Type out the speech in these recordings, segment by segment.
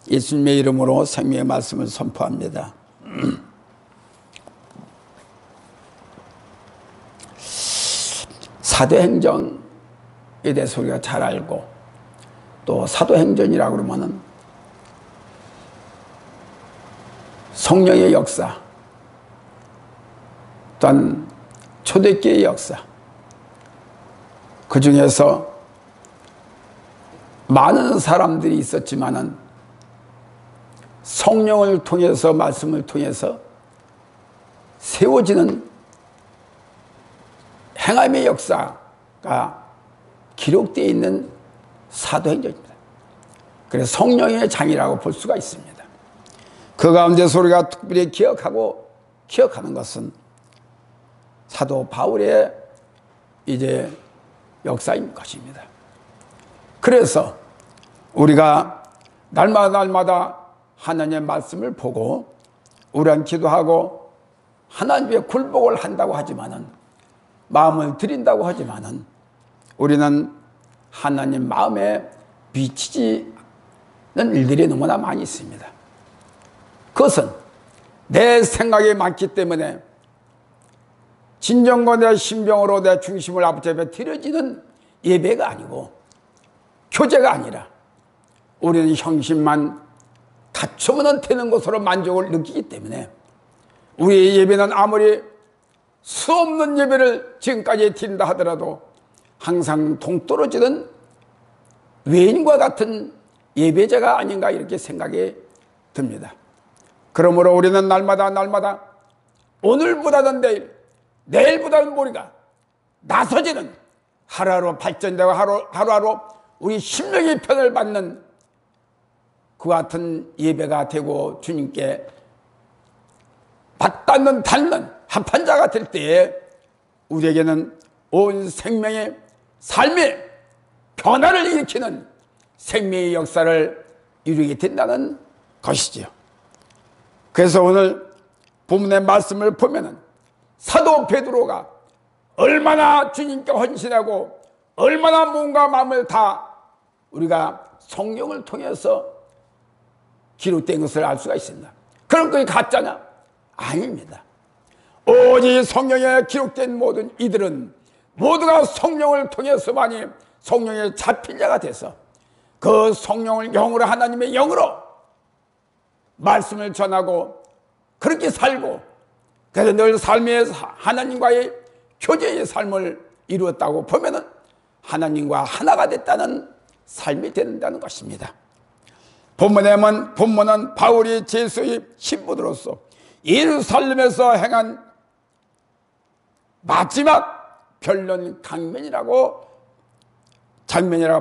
예수님의 이름으로 생명의 말씀을 선포합니다. 사도행전에 대해서 우리가 잘 알고, 또 사도행전이라고 그러면은 성령의 역사, 또한 초대교회의 역사, 그 중에서 많은 사람들이 있었지만은 성령을 통해서, 말씀을 통해서 세워지는 행함의 역사가 기록되어 있는 사도행전입니다. 그래서 성령의 장이라고 볼 수가 있습니다. 그 가운데서 우리가 특별히 기억하는 것은 사도 바울의 이제 역사인 것입니다. 그래서 우리가 날마다 하나님의 말씀을 보고 우리는 기도하고 하나님의 굴복을 한다고 하지만은, 마음을 드린다고 하지만은, 우리는 하나님 마음에 비치지 않는 일들이 너무나 많이 있습니다. 그것은 내 생각이 많기 때문에 진정과 내 심정으로 내 중심을 아버지 앞에 드려지는 예배가 아니고, 교제가 아니라 우리는 형식만 갖추면 되는 것으로 만족을 느끼기 때문에 우리의 예배는 아무리 수없는 예배를 지금까지 드린다 하더라도 항상 동떨어지는 외인과 같은 예배자가 아닌가, 이렇게 생각이 듭니다. 그러므로 우리는 날마다 오늘보다는 내일, 내일보다는 모레가 나서지는, 하루하루 발전되고 하루하루 우리 심령의 편을 받는 그 같은 예배가 되고 주님께 맞닿는 닿는 합한 자가 될 때에 우리에게는 온 생명의 삶의 변화를 일으키는 생명의 역사를 이루게 된다는 것이지요. 그래서 오늘 본문의 말씀을 보면은 사도 베드로가 얼마나 주님께 헌신하고 얼마나 몸과 마음을 다 우리가 성령을 통해서 기록된 것을 알 수가 있습니다. 그럼 그게 가짜냐? 아닙니다. 오직 성령에 기록된 모든 이들은 모두가 성령을 통해서만이 성령에 잡힌 자가 돼서 그 성령을 영으로, 하나님의 영으로 말씀을 전하고 그렇게 살고, 그래서 늘 삶의 하나님과의 교제의 삶을 이루었다고 보면은 하나님과 하나가 됐다는 삶이 된다는 것입니다. 본문은 바울이 제수의 신부로서 예루살렘에서 행한 마지막 변론 장면이라고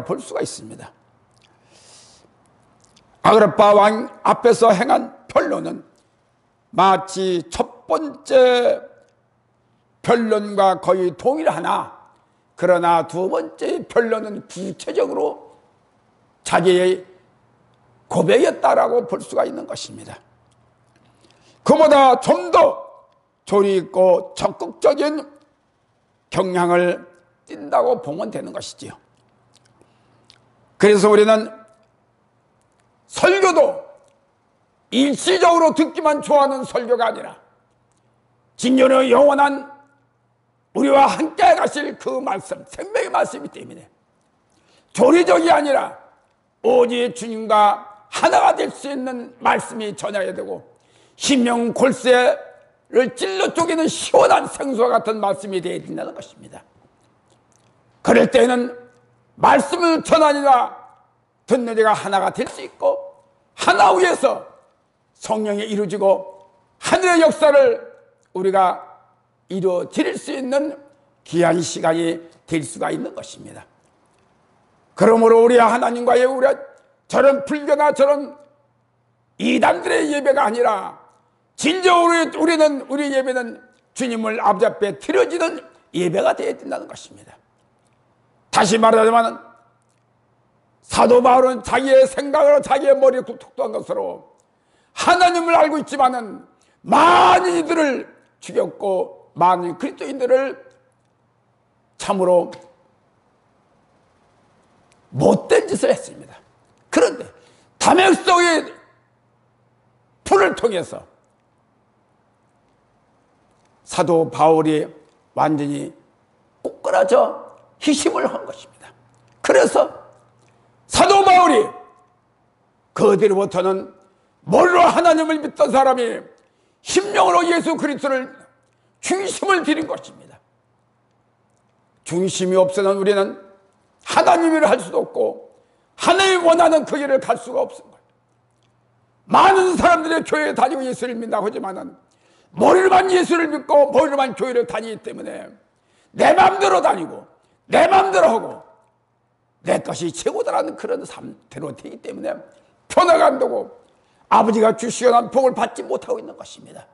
볼 수가 있습니다. 아그리파 왕 앞에서 행한 변론은 마치 첫 번째 변론과 거의 동일하나, 그러나 두 번째 변론은 구체적으로 자기의 고백이었다라고 볼 수가 있는 것입니다. 그보다 좀 더 조리 있고 적극적인 경향을 띈다고 보면 되는 것이지요. 그래서 우리는 설교도 일시적으로 듣기만 좋아하는 설교가 아니라 진정으로 영원한 우리와 함께 가실 그 말씀, 생명의 말씀이기 때문에 조리적이 아니라 오직 주님과 하나가 될 수 있는 말씀이 전해야 되고, 심령 골쇠를 찔러 쪼개는 시원한 생수와 같은 말씀이 되어야 된다는 것입니다. 그럴 때에는 말씀을 전하니라 듣는 이가 하나가 될 수 있고, 하나 위에서 성령이 이루어지고 하늘의 역사를 우리가 이루어 드릴 수 있는 귀한 시간이 될 수가 있는 것입니다. 그러므로 우리가 하나님과의 저런 불교나 저런 이단들의 예배가 아니라 진정 우리 예배는 주님을 아버지 앞에 드려지는 예배가 되어야 된다는 것입니다. 다시 말하자면 사도 바울은 자기의 생각으로 자기의 머리에 툭툭한 것으로 하나님을 알고 있지만은 많은 이들을 죽였고 많은 그리스도인들을 참으로 못된 짓을 했습니다. 그런데 담액성의 불을 통해서 사도 바울이 완전히 꼬꾸라져 희심을 한 것입니다. 그래서 사도 바울이 그뒤로부터는 뭘로 하나님을 믿던 사람이 심령으로 예수 그리스도를 중심을 드린 것입니다. 중심이 없으면 우리는 하나님을 할 수도 없고 하나님이 원하는 그 길을 갈 수가 없습니다. 많은 사람들이 교회에 다니고 예수를 믿는다고 하지만은 머리로만 예수를 믿고 머리로만 교회를 다니기 때문에 내 마음대로 다니고 내 마음대로 하고 내 것이 최고다라는 그런 상태로 되기 때문에 변화가 안 되고 아버지가 주시려는 복을 받지 못하고 있는 것입니다.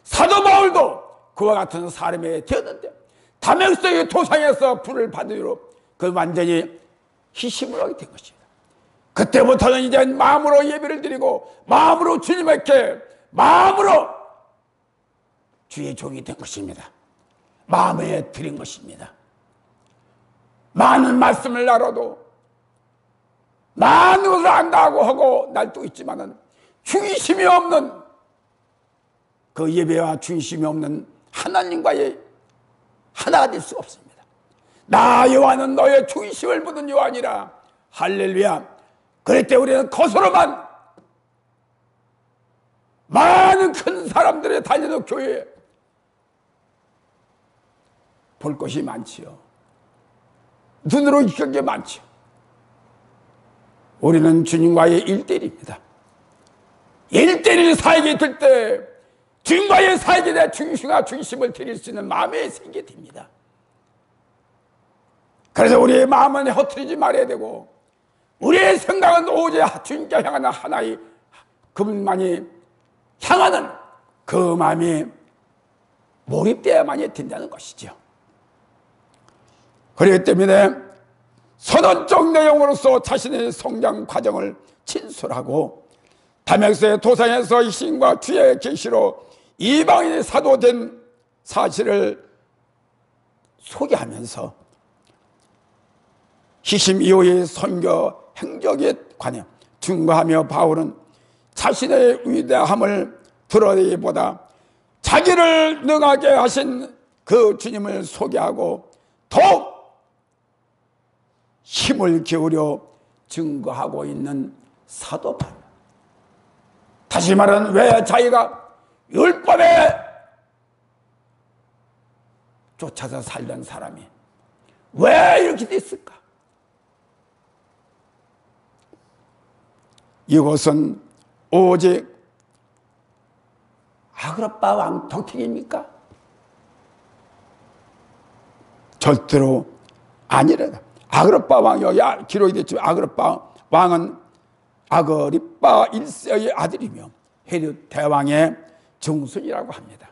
사도 바울도 그와 같은 사람이 되었는데 담액성의 토상에서 불을 받으로 그 완전히 희심을 하게 된 것입니다. 그때부터는 이제 마음으로 예배를 드리고 마음으로 주님께 마음으로 주의 종이 된 것입니다. 마음에 드린 것입니다. 많은 말씀을 알아도 많은 것을 안다고 하고 날도 있지만은 중심이 없는 그 예배와 중심이 없는 하나님과의 하나가 될 수가 없습니다. 나 요한은 너의 중심을 묻은 요한이라. 할렐루야. 그럴 때 우리는 겉으로만 많은 큰 사람들의 다니는 교회에 볼 것이 많지요. 눈으로 익은 게 많지요. 우리는 주님과의 1대1입니다. 1대1 사역이 될 때 주님과의 사역에 대한 중심과 중심을 드릴 수 있는 마음이 생기게 됩니다. 그래서 우리의 마음은 허트리지 말아야 되고 우리의 생각은 오직 주님께 향하는 하나의 그분만이 향하는 그 마음이 몰입되어야만이 된다는 것이죠. 그렇기 때문에 선언적 내용으로서 자신의 성장 과정을 진술하고 담액성의 토상에서 희심과 주의 계시로 이방인이 사도된 사실을 소개하면서 희심 이후의 선교 행적에 관해 증거하며 바울은 자신의 위대함을 드러내기보다 자기를 능하게 하신 그 주님을 소개하고 더욱 힘을 기울여 증거하고 있는 사도 바울. 다시 말하면 왜 자기가 율법에 쫓아서 살던 사람이 왜 이렇게 됐을까? 이것은 오직 아그리빠 왕 덕택입니까? 절대로 아니라. 아그리빠 왕이 여기 기록이 됐지만 아그리빠 왕은 아그리빠 1세의 아들이며 헤롯 대왕의 정순이라고 합니다.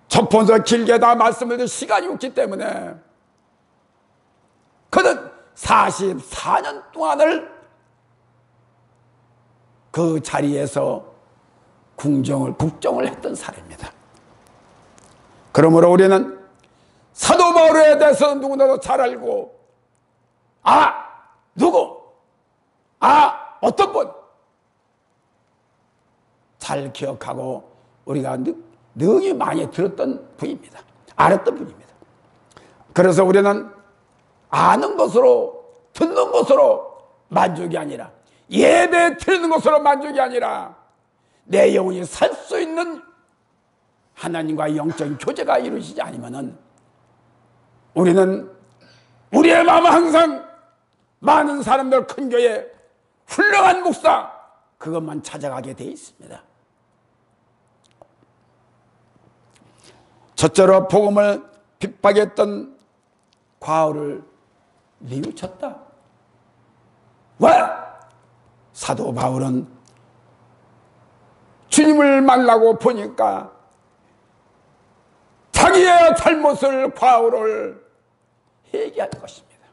첫 번째 길게 다 말씀을 드릴 시간이 없기 때문에 그는 44년 동안을 그 자리에서 국정을 했던 사람입니다. 그러므로 우리는 사도 바울에 대해서 누구나도 잘 알고 누구? 어떤 분? 잘 기억하고 우리가 능히 많이 들었던 분입니다. 알았던 분입니다. 그래서 우리는 아는 것으로 듣는 것으로 만족이 아니라 예배 드리는 것으로 만족이 아니라 내 영혼이 살 수 있는 하나님과의 영적인 교제가 이루어지지 않으면은 우리는 우리의 마음은 항상 많은 사람들 큰 교회 훌륭한 목사 그것만 찾아가게 돼 있습니다. 첫째로 복음을 핍박했던 과오를 뉘우쳤다. 왜? 사도 바울은 주님을 만나고 보니까 자기의 잘못을 과오를 회개한 것입니다.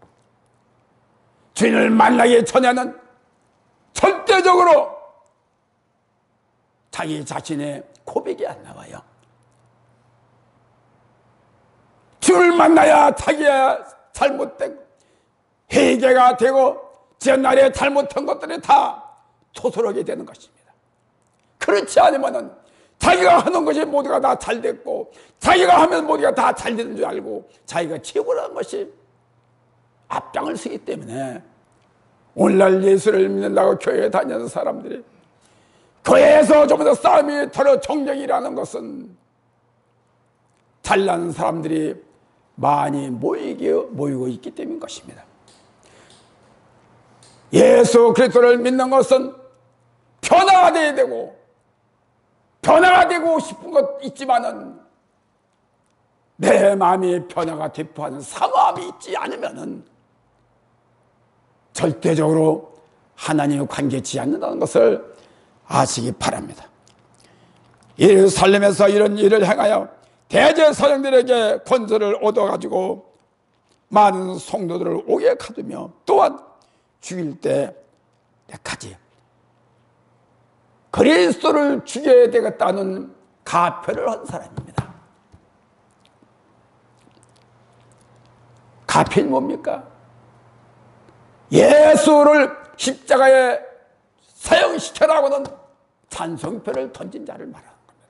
주님을 만나기 전에는 절대적으로 자기 자신의 고백이 안 나와요. 주를 만나야 자기의 잘못된 회개가 되고 지난날에 잘못한 것들이 다 토설하게 되는 것입니다. 그렇지 않으면은 자기가 하는 것이 모두가 다 잘됐고 자기가 하면 모두가 다 잘되는 줄 알고 자기가 최고라는 것이 앞장을 서기 때문에 오늘날 예수를 믿는다고 교회에 다니는 사람들이 교회에서 좀 더 싸움이 덜어 정쟁이라는 것은 잘난 사람들이 많이 모이고 있기 때문인 것입니다. 예수 그리스도를 믿는 것은 변화가 되어야 되고 변화가 되고 싶은 것 있지만은 내 마음이 변화가 되포하는 사모함이 있지 않으면은 절대적으로 하나님과 관계치 않는다는 것을 아시기 바랍니다. 예루살렘에서 이런 일을 행하여 대제사장들에게 권세를 얻어가지고 많은 성도들을 오게 가두며 또한 죽일 때까지 그리스도를 죽여야 되겠다는 가표를 한 사람입니다. 가표는 뭡니까? 예수를 십자가에 사형시켜라고는 찬성표를 던진 자를 말하는 겁니다.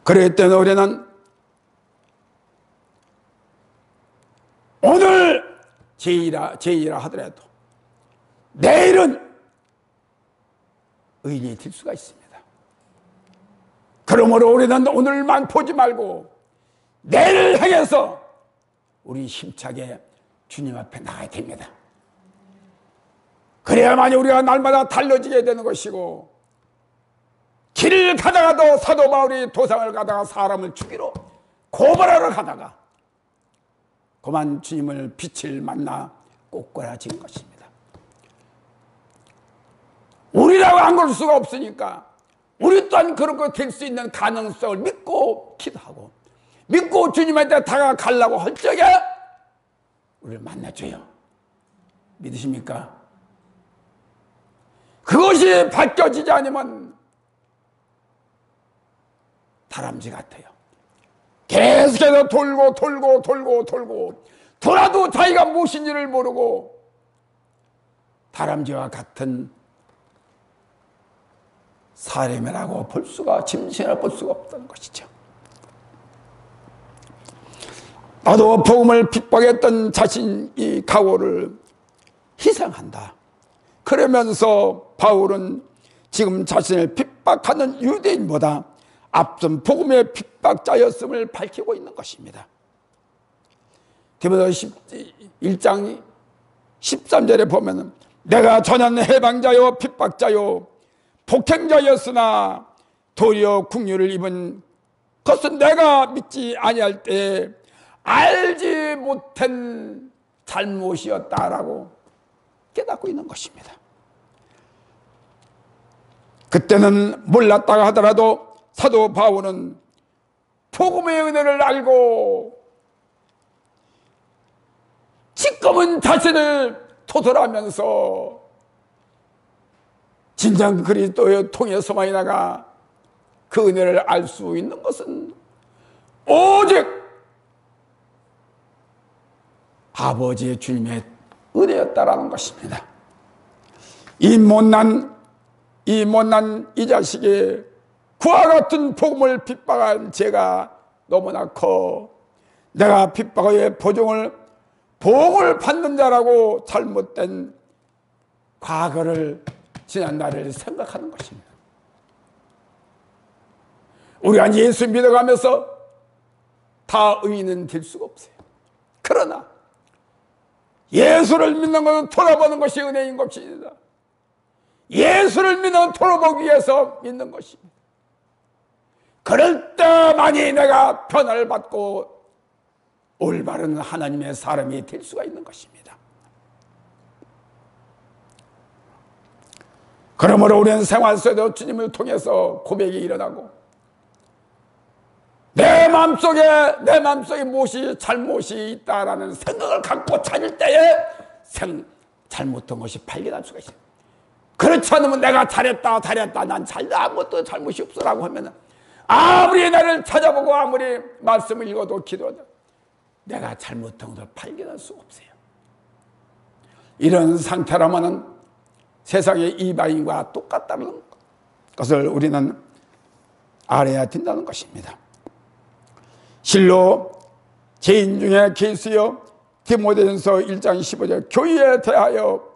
그랬기 때문에 우리는 오늘 제의라 하더라도 내일은 의인이 될 수가 있습니다. 그러므로 우리는 오늘만 보지 말고 내일을 향해서 우리 힘차게 주님 앞에 나가야 됩니다. 그래야만이 우리가 날마다 달라지게 되는 것이고 길을 가다가도 사도 바울이 도상을 가다가 사람을 죽이러 고발하러 가다가 그만 주님을 빛을 만나 꼬꾸라진 것입니다. 우리라고 안 그럴 수가 없으니까 우리 또한 그렇게 될 수 있는 가능성을 믿고 기도하고 믿고 주님한테 다가가려고 할 적에 우리를 만나줘요. 믿으십니까? 그것이 바뀌어지지 않으면 다람쥐 같아요. 계속해서 돌고 돌아도 자기가 무엇인지를 모르고 다람쥐와 같은 사람이라고 볼 수가 짐승이라고 볼 수가 없다는 것이죠. 나도 복음을 핍박했던 자신이 각오를 희생한다. 그러면서 바울은 지금 자신을 핍박하는 유대인보다 앞선 복음의 핍박자였음을 밝히고 있는 것입니다. 디모데 1장 13절에 보면 내가 전한 해방자요 핍박자요 폭행자였으나 도리어 국류를 입은 것은 내가 믿지 아니할 때 알지 못한 잘못이었다라고 깨닫고 있는 것입니다. 그때는 몰랐다고 하더라도 사도 바울은 복음의 은혜를 알고 지금은 자신을 토설하면서 진정 그리스도의 통해서만이 나가 그 은혜를 알 수 있는 것은 오직 아버지의 주님의 은혜였다라는 것입니다. 이 못난 이 자식이 그와 같은 복음을 핍박한 죄가 너무나 커 내가 핍박의 복을 받는 자라고 잘못된 과거를 지난날을 생각하는 것입니다. 우리가 예수 믿어가면서 다 의인은 될 수가 없어요. 그러나 예수를 믿는 것은 돌아보는 것이 은혜인 것입니다. 예수를 믿는 돌아보기 위해서 믿는 것입니다. 그럴 때만이 내가 변화를 받고 올바른 하나님의 사람이 될 수가 있는 것입니다. 그러므로 우리는 생활 속에도 주님을 통해서 고백이 일어나고 내 마음속에 무엇이 잘못이 있다라는 생각을 갖고 찾을 때에 잘못한 것이 발견할 수가 있어요. 그렇지 않으면 내가 잘했다 난 아무것도 잘못이 없어라고 하면 아무리 나를 찾아보고 아무리 말씀을 읽어도 기도하도 내가 잘못한 것을 발견할 수가 없어요. 이런 상태라면은 세상의 이방인과 똑같다는 것을 우리는 알아야 된다는 것입니다. 실로 죄인 중에 계수여 디모데전서 1장 15절 교회에 대하여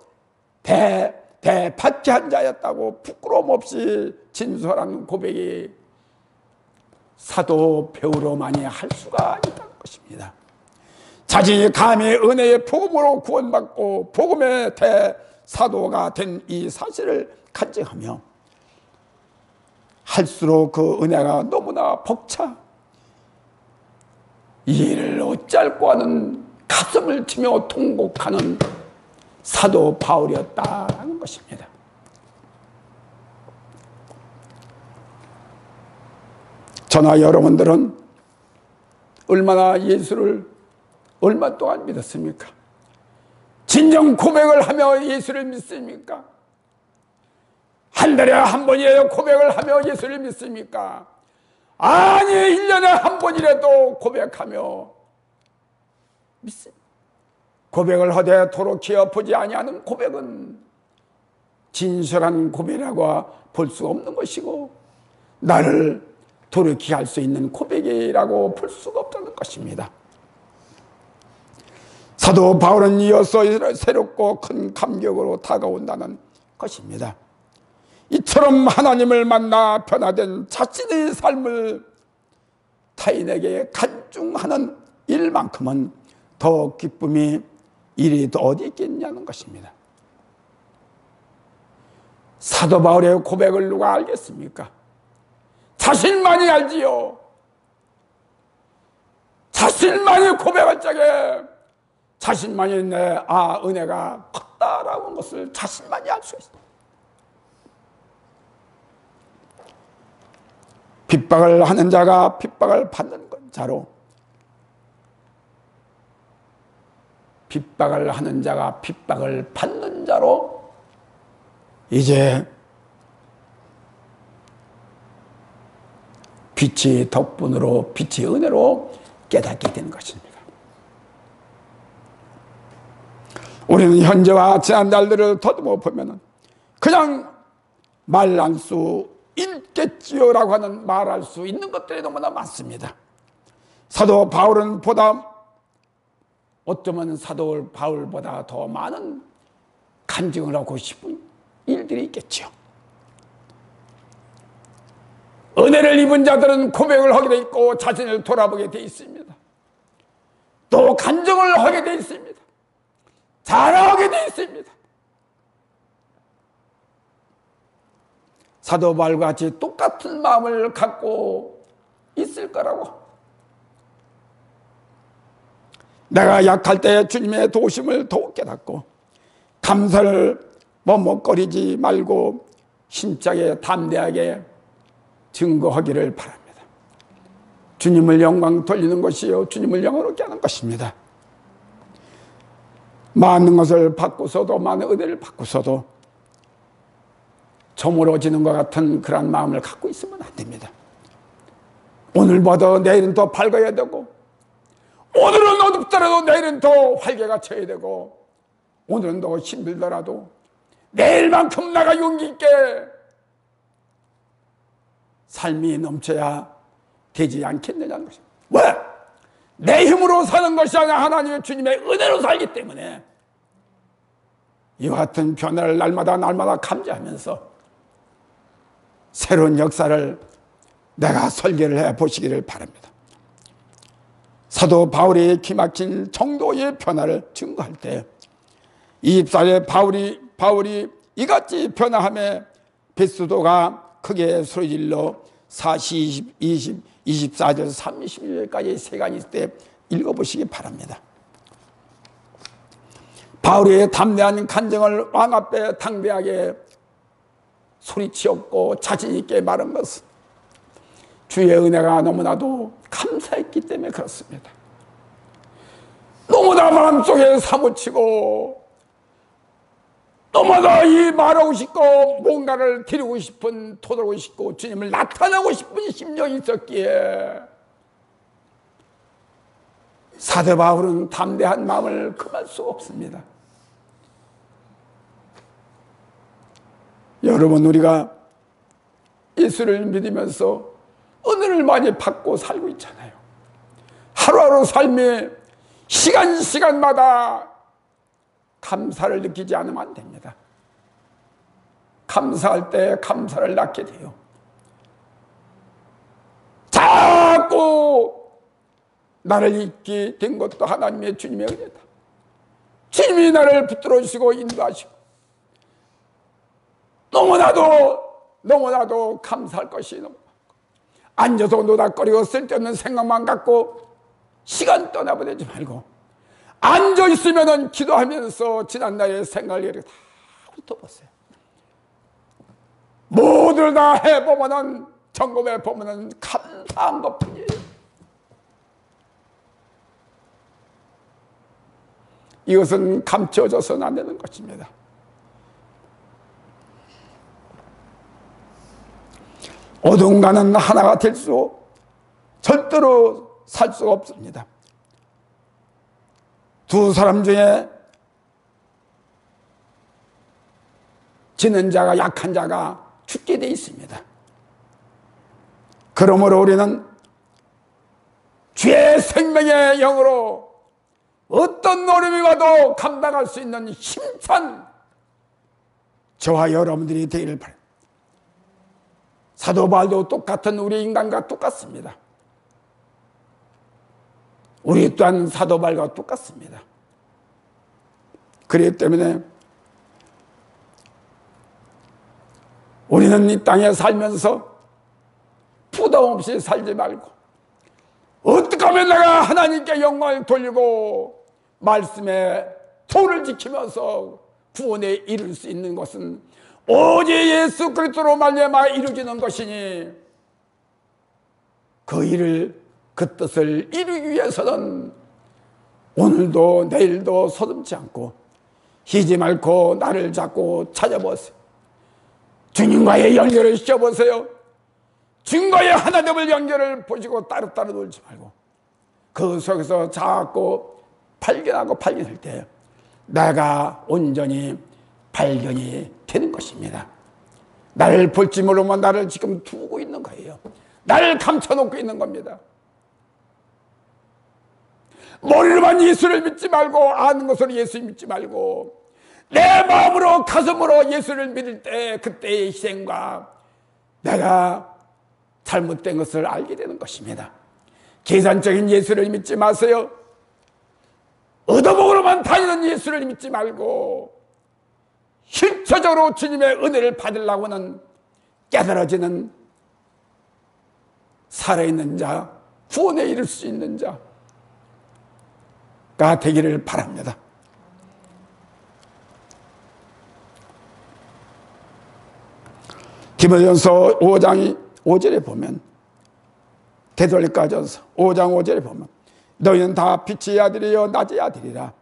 대박한 자였다고 부끄러움 없이 진솔한 고백이 사도 베드로만이 할 수가 있다는 것입니다. 자신이 감히 은혜의 복음으로 구원받고 복음의 대사도가 된 이 사실을 간증하며 할수록 그 은혜가 너무나 벅차 이 일을 어찌할꼬 하는 가슴을 치며 통곡하는 사도 바울이었다는 것입니다. 저나 여러분들은 얼마나 예수를 얼마 동안 믿었습니까? 진정 고백을 하며 예수를 믿습니까? 한 달에 한 번이라도 고백을 하며 예수를 믿습니까? 아니 1년에 한 번이라도 고백하며 믿습니다. 고백을 하되 도로키어 보지 아니하는 고백은 진실한 고백이라고 볼 수 없는 것이고 나를 돌이키게 할 수 있는 고백이라고 볼 수가 없다는 것입니다. 사도 바울은 이어서 새롭고 큰 감격으로 다가온다는 것입니다. 이처럼 하나님을 만나 변화된 자신의 삶을 타인에게 간증하는 일만큼은 더 기쁨이 일이 더 어디 있겠냐는 것입니다. 사도 바울의 고백을 누가 알겠습니까? 자신만이 알지요. 자신만이 고백할 적에 자신만이 내 은혜가 컸다라고 하는 것을 자신만이 알 수 있습니다. 핍박을 하는 자가 핍박을 받는 자로, 핍박을 하는 자가 핍박을 받는 자로 이제 빛이 덕분으로 빛의 은혜로 깨닫게 되는 것입니다. 우리는 현재와 지난 날들을 더듬어 보면 그냥 말할 수 있겠지요라고 하는 말할 수 있는 것들이 너무나 많습니다. 사도 바울은 어쩌면 사도 바울보다 더 많은 간증을 하고 싶은 일들이 있겠죠. 은혜를 입은 자들은 고백을 하게 돼 있고 자신을 돌아보게 돼 있습니다. 또 간증을 하게 돼 있습니다. 자랑하게 돼 있습니다. 사도 바울과 같이 똑같은 마음을 갖고 있을 거라고. 내가 약할 때 주님의 도우심을 더욱 깨닫고 감사를 머뭇거리지 말고 힘차게 담대하게 증거하기를 바랍니다. 주님을 영광 돌리는 것이요 주님을 영어롭게 하는 것입니다. 많은 것을 받고서도 많은 은혜를 받고서도 저물어지는 것 같은 그런 마음을 갖고 있으면 안 됩니다. 오늘보다 내일은 더 밝아야 되고 오늘은 어둡더라도 내일은 더 활기가 쳐야 되고 오늘은 더 힘들더라도 내일만큼 나가 용기 있게 삶이 넘쳐야 되지 않겠느냐는 것입니다. 왜? 내 힘으로 사는 것이 아니라 하나님의 주님의 은혜로 살기 때문에 이와 같은 변화를 날마다 감지하면서 새로운 역사를 내가 설계를 해 보시기를 바랍니다. 사도 바울이 기막힌 정도의 변화를 증거할 때 24절 바울이 이같이 변화함에 베스도가 크게 소리질러 40, 20, 24절, 31절까지 세간이 있을 때 읽어보시기 바랍니다. 바울의 담대한 간증을 왕 앞에 당대하게 소리치었고 자신 있게 말한 것은 주의 은혜가 너무나도 감사했기 때문에 그렇습니다. 너무나 마음속에 사무치고 너무나 이 말하고 싶고 뭔가를 드리고 싶은 토들고 싶고 주님을 나타내고 싶은 심정이 있었기에 사도 바울은 담대한 마음을 금할 수 없습니다. 여러분, 우리가 예수를 믿으면서 은혜를 많이 받고 살고 있잖아요. 하루하루 삶에 시간마다 감사를 느끼지 않으면 안 됩니다. 감사할 때 감사를 낳게 돼요. 자꾸 나를 잊게 된 것도 하나님의 주님의 은혜다. 주님이 나를 붙들어 주시고 인도하시고 너무나도 감사할 것이 너무 많고, 앉아서 노닥거리고 쓸데없는 생각만 갖고 시간 떠나보내지 말고 앉아있으면 기도하면서 지난날의 생각을 다 훑어보세요. 모두를 다 해보면 점검해보면 감사한 것뿐이에요. 이것은 감춰져서는 안 되는 것입니다. 어둠과는 하나가 될 수 절대로 살 수가 없습니다. 두 사람 중에 지는 자가, 약한 자가 죽게 돼 있습니다. 그러므로 우리는 주의 생명의 영으로 어떤 어려움이 와도 감당할 수 있는 힘찬 저와 여러분들이 되기를 바랍니다. 사도 바울도 똑같은 우리 인간과 똑같습니다. 우리 또한 사도 바울과 똑같습니다. 그렇기 때문에 우리는 이 땅에 살면서 부담 없이 살지 말고 어떻게 하면 내가 하나님께 영광을 돌리고 말씀에 도를 지키면서 구원에 이룰 수 있는 것은 오직 예수 그리스도로 말미암아 이루어지는 것이니, 그 뜻을 이루기 위해서는 오늘도 내일도 서슴지 않고 쉬지 말고 나를 잡고 찾아보세요. 주님과의 연결을 시켜보세요. 주님과의 하나됨을 연결을 보시고 따로따로 놀지 말고 그 속에서 자꾸 발견할 때 내가 온전히 발견이 되는 것입니다. 나를 볼지 모르면 나를 지금 두고 있는 거예요. 나를 감춰놓고 있는 겁니다. 머리로만 예수를 믿지 말고, 아는 것으로 예수 믿지 말고 내 마음으로 가슴으로 예수를 믿을 때 그때의 희생과 내가 잘못된 것을 알게 되는 것입니다. 계산적인 예수를 믿지 마세요. 얻어먹으러만 다니는 예수를 믿지 말고 실체적으로 주님의 은혜를 받으려고 하는 깨달아지는 살아있는 자, 구원에 이를 수 있는 자가 되기를 바랍니다. 디모데전서 5장 5절에 보면, 데살로니가전서 5장 5절에 보면 너희는 다 빛의 아들이여 낮의 아들이라.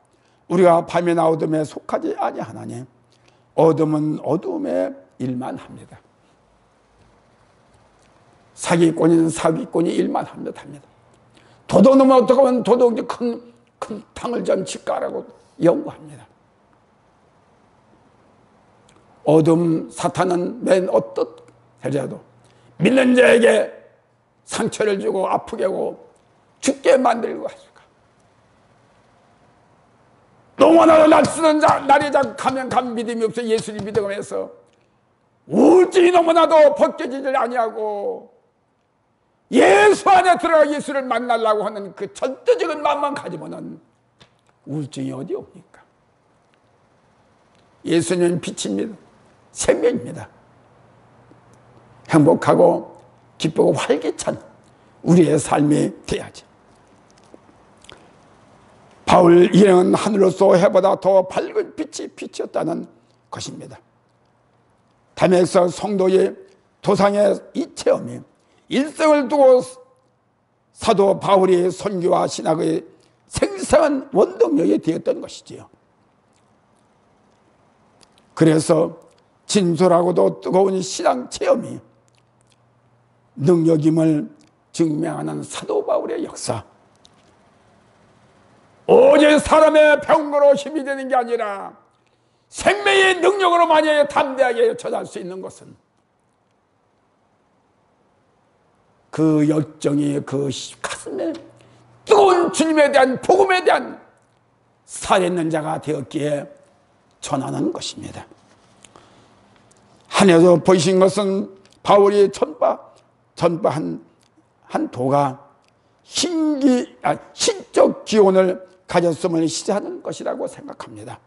우리가 밤이나 어둠에 속하지 아니하나니 어둠은 어둠의 일만 합니다. 사기꾼인 사기꾼이 일만 합니다. 도둑놈은 어떻게 하면 도둑이 큰 탕을 좀 칠까라고 연구합니다. 어둠 사탄은 맨 어떻게라도 믿는 자에게 상처를 주고 아프게 하고 죽게 만들고 하실까. 너무나도 날 쓰는 자, 날이 가면 믿음이 없어 예수를 믿어가면서 우울증이 너무나도 벗겨지지 아니하고 예수 안에 들어가 예수를 만나려고 하는 그 절대적인 마음만 가지고는 우울증이 어디 옵니까? 예수님은 빛입니다. 생명입니다. 행복하고 기쁘고 활기찬 우리의 삶이 돼야지. 바울 일행은 하늘로서 해보다 더 밝은 빛이었다는 것입니다. 담에서 성도의 도상의 이 체험이 일생을 두고 사도 바울의 선교와 신학의 생생한 원동력이 되었던 것이지요. 그래서 진솔하고도 뜨거운 신앙 체험이 능력임을 증명하는 사도 바울의 역사, 오직 사람의 병거로 힘이 되는 게 아니라 생명의 능력으로 만약에 담대하게 전할 수 있는 것은 그 열정이 그 가슴에 뜨거운 주님에 대한 복음에 대한 살아있는 자가 되었기에 전하는 것입니다. 한해서 보이신 것은 바울이 전파한 도가 신적 기원을 가졌음을 시사하는 것이라고 생각합니다.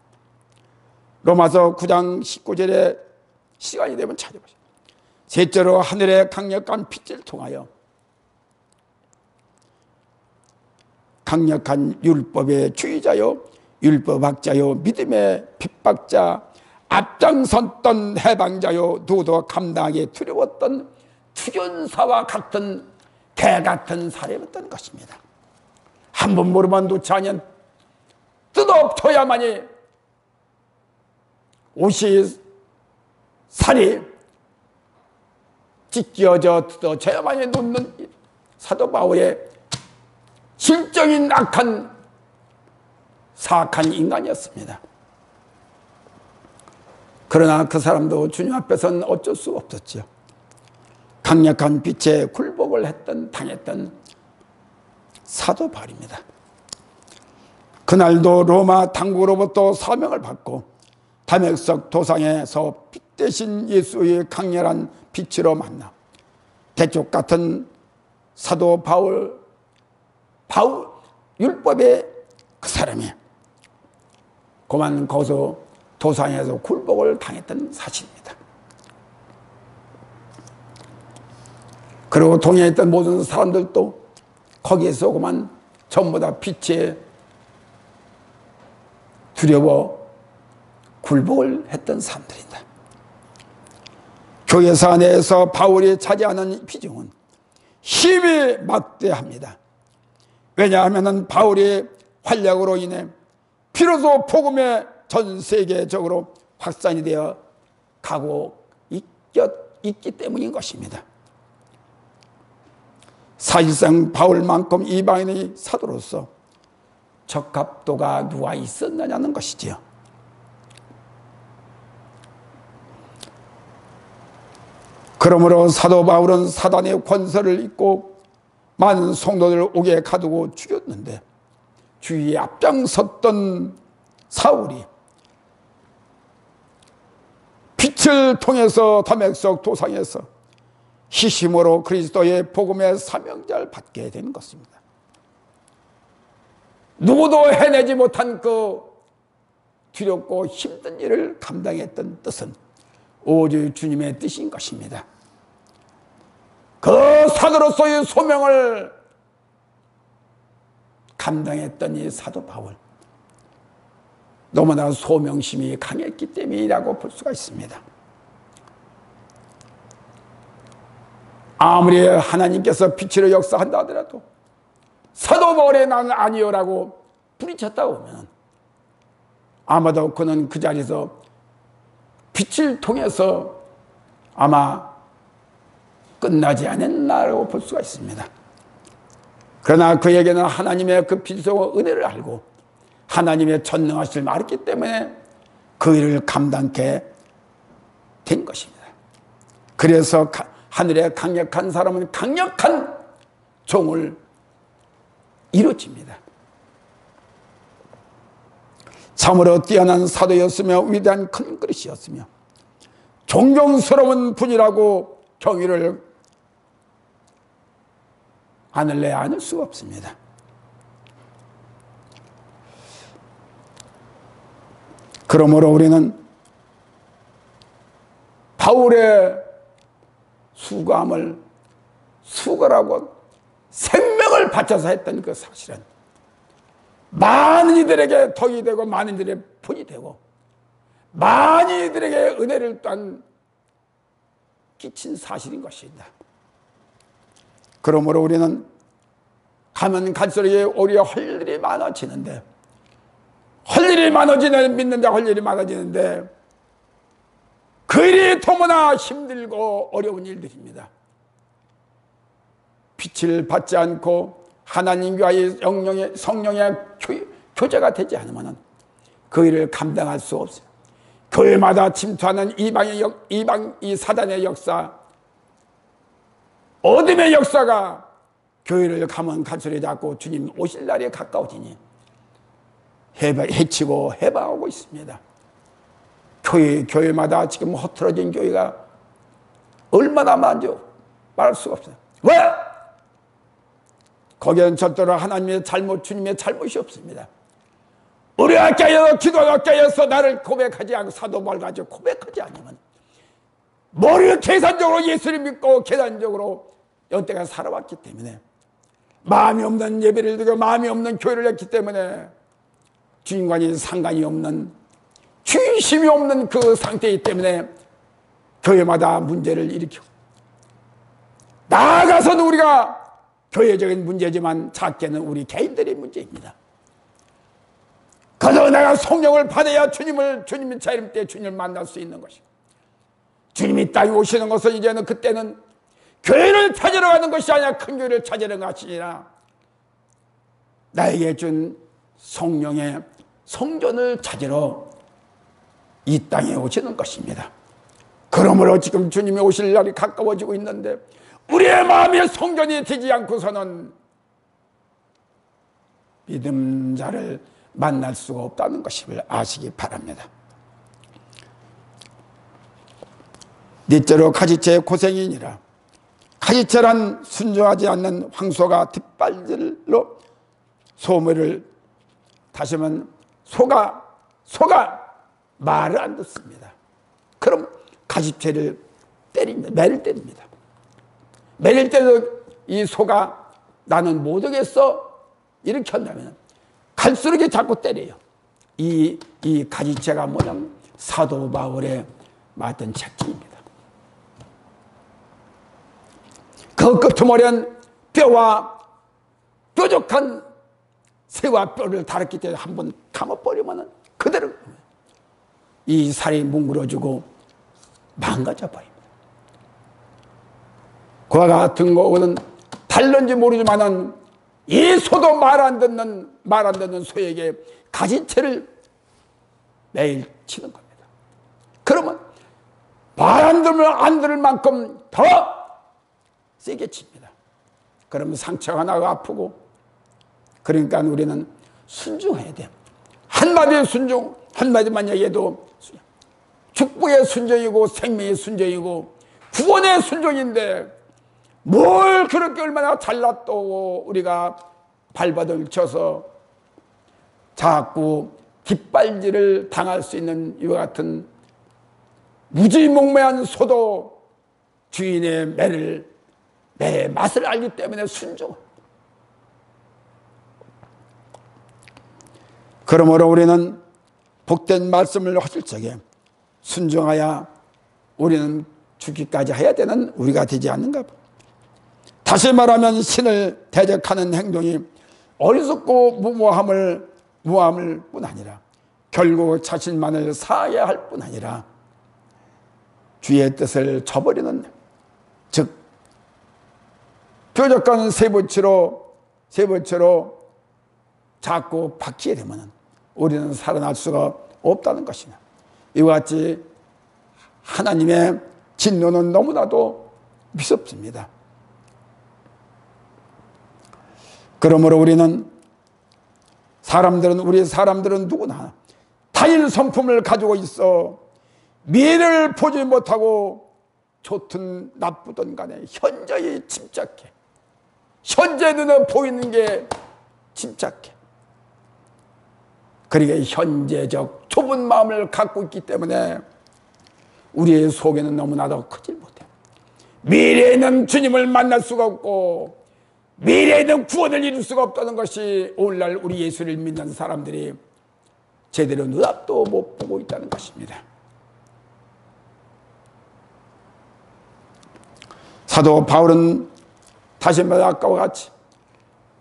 로마서 9장 19절에 시간이 되면 찾아보세요. 셋째로 하늘의 강력한 빛을 통하여 강력한 율법의 주의자요 율법학자요 믿음의 핍박자 앞장섰던 해방자요 누구도 감당하기 두려웠던 투견사와 같은 개 같은 사람이었던 것입니다. 한 번 모르면 놓지 않으면 뜯어져야만이 옷이 살이 찢겨져 뜯어져야만이 놓는 사도 바울의 실적인 악한 사악한 인간이었습니다. 그러나 그 사람도 주님 앞에서는 어쩔 수 없었죠. 강력한 빛에 굴복을 당했던 사도 바울입니다. 그날도 로마 당국으로부터 사명을 받고 다메섹 도상에서 빛 대신 예수의 강렬한 빛으로 만나 대쪽 같은 사도 바울 율법의 그 사람이 그만 거기서 도상에서 굴복을 당했던 사실입니다. 그리고 동해에 있던 모든 사람들도 거기에서 그만 전부 다 빛에 두려워 굴복을 했던 사람들입니다. 교회사 내에서 바울이 차지하는 비중은 힘이 막대합니다. 왜냐하면 바울의 활약으로 인해 비로소 복음의 전 세계적으로 확산이 되어 가고 있기 때문인 것입니다. 사실상 바울만큼 이방인의 사도로서 적합도가 누가 있었느냐는 것이지요. 그러므로 사도 바울은 사단의 권세를 잇고 많은 성도들을 옥에 가두고 죽였는데 주위에 앞장섰던 사울이 빛을 통해서 다메섹 도상에서 희심으로 그리스도의 복음의 사명자를 받게 된 것입니다. 누구도 해내지 못한 그 두렵고 힘든 일을 감당했던 뜻은 오직 주님의 뜻인 것입니다. 그 사도로서의 소명을 감당했던 이 사도 바울, 너무나 소명심이 강했기 때문이라고 볼 수가 있습니다. 아무리 하나님께서 빛으로 역사한다 하더라도 사도 바울의 나는 아니요라고 부딪혔다 보면 아마도 그는 그 자리에서 빛을 통해서 아마 끝나지 않았나라고 볼 수가 있습니다. 그러나 그에게는 하나님의 그 빛과 은혜를 알고 하나님의 전능하심을 알았기 때문에 그 일을 감당케 된 것입니다. 그래서 하늘의 강력한 사람은 강력한 종을 이루어집니다. 참으로 뛰어난 사도였으며 위대한 큰 그릇이었으며 존경스러운 분이라고 경위를 않을래 않을 수가 없습니다. 그러므로 우리는 바울의 수고함을 수고라고 생명을 바쳐서 했던 그 사실은 많은 이들에게 덕이 되고 많은 이들의 본이 되고 많은 이들에게 은혜를 또한 끼친 사실인 것입니다. 그러므로 우리는 가면 갈수록 오히려 할 일이 많아지는데 믿는다 할 일이 많아지는데 그 일이 너무나 힘들고 어려운 일들입니다. 빛을 받지 않고 하나님과의 성령의 교제가 되지 않으면 그 일을 감당할 수 없어요. 교회마다 침투하는 이방 이 사단의 역사, 어둠의 역사가 교회를 가면 갈수록 자꾸 주님 오실 날이 가까워지니 해치고 해방하고 있습니다. 교회마다 지금 허틀어진 교회가 얼마나 많죠? 말할 수가 없어요. 왜? 거기는 절대로 하나님의 잘못, 주님의 잘못이 없습니다. 우리가 깨어서 기도가 깨어서 나를 고백하지 않고 사도바울 가지고 고백하지 않으면 머리를 계산적으로 예수를 믿고 계산적으로 여태까지 살아왔기 때문에 마음이 없는 예배를 드리고 마음이 없는 교회를 했기 때문에 주님과는 상관이 없는 주의심이 없는 그 상태이기 때문에 교회마다 문제를 일으키고 나아가서는 우리가 교회적인 문제지만 작게는 우리 개인들의 문제입니다. 그래서 내가 성령을 받아야 주님이 재림 때 주님을 만날 수 있는 것이고 주님이 땅에 오시는 것은 이제는 그때는 교회를 찾으러 가는 것이 아니라 큰 교회를 찾으러 가시니라 나에게 준 성령의 성전을 찾으러 이 땅에 오시는 것입니다. 그러므로 지금 주님이 오실 날이 가까워지고 있는데 우리의 마음의 성전이 되지 않고서는 믿음자를 만날 수가 없다는 것을 아시기 바랍니다. 넷째로 가지체의 고생이니라. 가지체란 순종하지 않는 황소가 뒷발질로 소물을 다시 하면 소가 말을 안 듣습니다. 그럼 가지체를 때립니다. 매를 때립니다. 매를 때도 이 소가 나는 못 오겠어 이렇게 한다면 갈수록 자꾸 때려요. 이 가지체가 뭐냐면 사도 바울의 맡은 책임입니다. 그 끄트머리는 뼈와 뾰족한 새와 뼈를 달았기 때문에 한번 감아버리면 그대로 이 살이 뭉그러지고 망가져 버립니다. 그와 같은 거는 달른지 모르지만은 이 소도 말 안 듣는 소에게 가지채를 매일 치는 겁니다. 그러면 말 안 들을 만큼 더 세게 칩니다. 그러면 상처가 나고 아프고 그러니까 우리는 순종해야 돼요. 한마디 순종, 한마디만 얘기해도 축복의 순종이고 생명의 순종이고 구원의 순종인데 뭘 그렇게 얼마나 잘났다고 우리가 발버둥 쳐서 자꾸 뒷발질을 당할 수 있는 이와 같은 무지몽매한 소도 주인의 매 맛을 알기 때문에 순종. 그러므로 우리는 복된 말씀을 하실 적에 순종하여 우리는 죽기까지 해야 되는 우리가 되지 않는가 봐. 다시 말하면 신을 대적하는 행동이 어리석고 무모함을 뿐 아니라 결국 자신만을 사하야 할 뿐 아니라 주의 뜻을 저버리는 즉 뾰족한 세부치로 자꾸 박히게 되면 우리는 살아날 수가 없다는 것이냐. 이와 같이 하나님의 진노는 너무나도 무섭습니다. 그러므로 우리 사람들은 누구나 타인 성품을 가지고 있어 미래를 보지 못하고 좋든 나쁘든 간에 현재에 집착해. 현재 눈에 보이는 게 집착해. 그러니까 현재적 좁은 마음을 갖고 있기 때문에 우리의 속에는 너무나도 크질 못해. 미래에는 주님을 만날 수가 없고 미래에는 구원을 이룰 수가 없다는 것이 오늘날 우리 예수를 믿는 사람들이 제대로 눈앞도 못 보고 있다는 것입니다. 사도 바울은 다시 말해 아까와 같이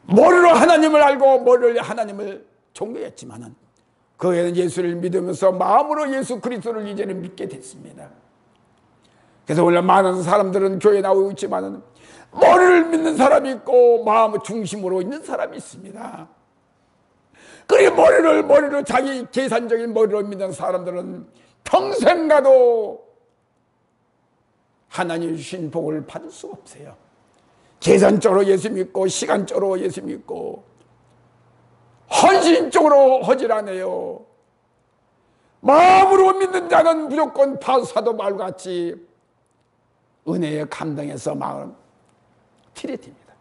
머리로 하나님을 알고 머리로 하나님을 존경했지만은 그에는 예수를 믿으면서 마음으로 예수 그리스도를 이제는 믿게 됐습니다. 그래서 오늘 많은 사람들은 교회에 나오고 있지만은 머리를 믿는 사람이 있고 마음을 중심으로 있는 사람이 있습니다. 그리 머리를 자기 계산적인 머리로 믿는 사람들은 평생 가도 하나님 주신 복을 받을 수가 없어요. 계산적으로 예수 믿고 시간적으로 예수 믿고 헌신적으로 허질하네요. 마음으로 믿는 자는 무조건 사도 바울과 같이 은혜에 감동해서 마음 티레팁니다.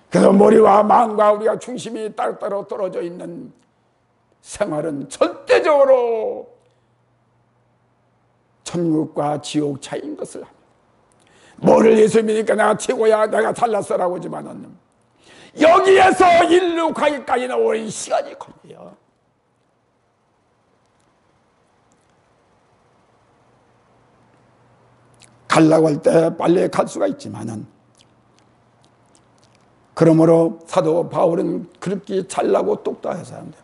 그래서 머리와 마음과 우리가 중심이 따로따로 떨어져 있는 생활은 절대적으로 천국과 지옥 차이인 것을 합니다. 뭐를 예수 믿으니까 내가 최고야, 내가 잘났어라고 하지만은 여기에서 인류 가기까지는 오랜 시간이 걸려요. 가려고 할 때 빨리 갈 수가 있지만은, 그러므로 사도 바울은 그렇게 잘나고 똑똑한 사람들,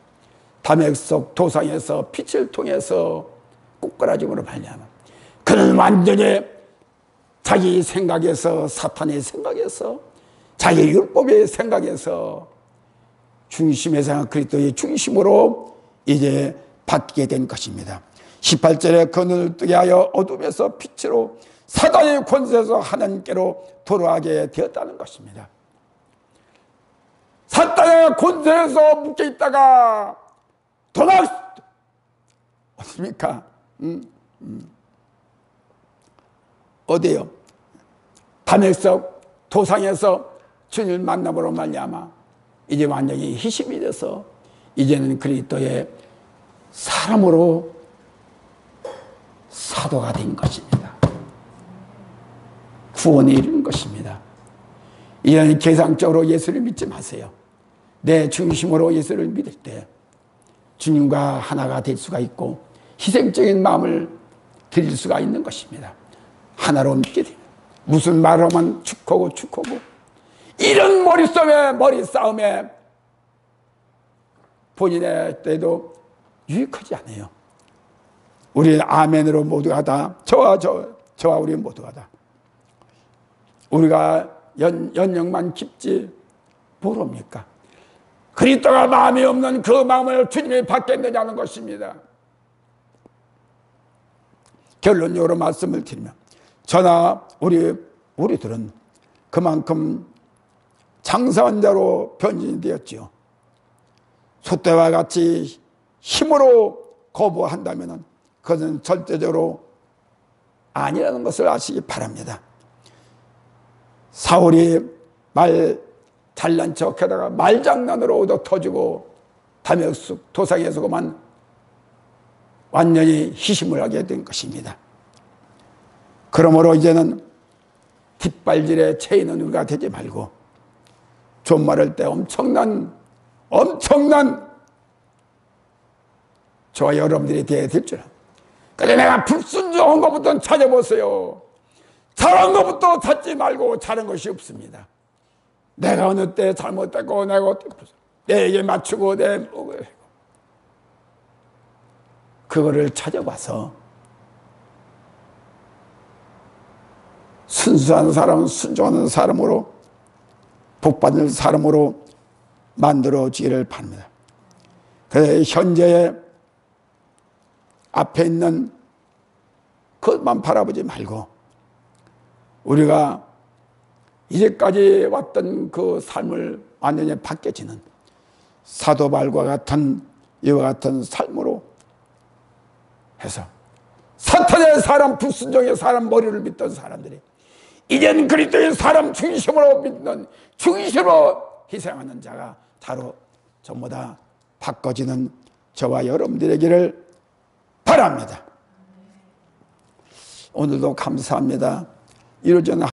담액석 도상에서 빛을 통해서 꼬꾸라짐으로 말미암아 그는 완전히 자기 생각에서, 사탄의 생각에서, 자기 율법의 생각에서 중심에서 그리스도의 중심으로 이제 바뀌게 된 것입니다. 18절에 그 눈을 뜨게 하여 어둠에서 빛으로 사단의 권세에서 하나님께로 돌아가게 되었다는 것입니다. 사단의 권세에서 묶여 있다가 어디입니까? 어디요? 담액석 도상에서 주님을 만남으로 말미암아 이제 완전히 희심이 돼서 이제는 그리스도의 사람으로 사도가 된 것입니다. 구원에 이르는 것입니다. 이런 계상적으로 예수를 믿지 마세요. 내 중심으로 예수를 믿을 때 주님과 하나가 될 수가 있고 희생적인 마음을 드릴 수가 있는 것입니다. 하나로 믿게 됩니다. 무슨 말을 하면 축하고 이런 머리 싸움에 본인의 때도 유익하지 않아요. 우리는 아멘으로 모두가 다 저와 우리 모두가 다 우리가 연령만 깊지 모릅니까? 그리스도가 마음이 없는 그 마음을 주님이 받겠느냐는 것입니다. 결론적으로 말씀을 드리면 저나 우리들은 그만큼 장사한 자로 변신이 되었지요. 소떼와 같이 힘으로 거부한다면 그것은 절대적으로 아니라는 것을 아시기 바랍니다. 사울이 말 잘난 척하다가 말장난으로 얻어 터지고 담액석 도상에서 그만 완전히 희심을 하게 된 것입니다. 그러므로 이제는 뒷발질에 채이는 우리가 되지 말고 존말할 때 엄청난 저와 여러분들이 되어야 될 줄. 그래 내가 불순종한 것부터 찾아보세요. 잘한 것부터 찾지 말고 잘한 것이 없습니다. 내가 어느 때 잘못했고 내가 어떻게 내게 맞추고 그거를 찾아봐서 순수한 사람, 순종하는 사람으로 복받을 사람으로 만들어지기를 바랍니다. 그래서 현재의 앞에 있는 그것만 바라보지 말고 우리가 이제까지 왔던 그 삶을 완전히 바뀌어지는 사도 바울과 같은 이와 같은 삶으로 해서 사탄의 사람, 불순종의 사람, 머리를 믿던 사람들이 이제는 그리스도의 사람 중심으로 믿는, 중심으로 희생하는 자가 바로 전부 다 바꿔지는 저와 여러분들에게를 바랍니다. 오늘도 감사합니다. 이루어진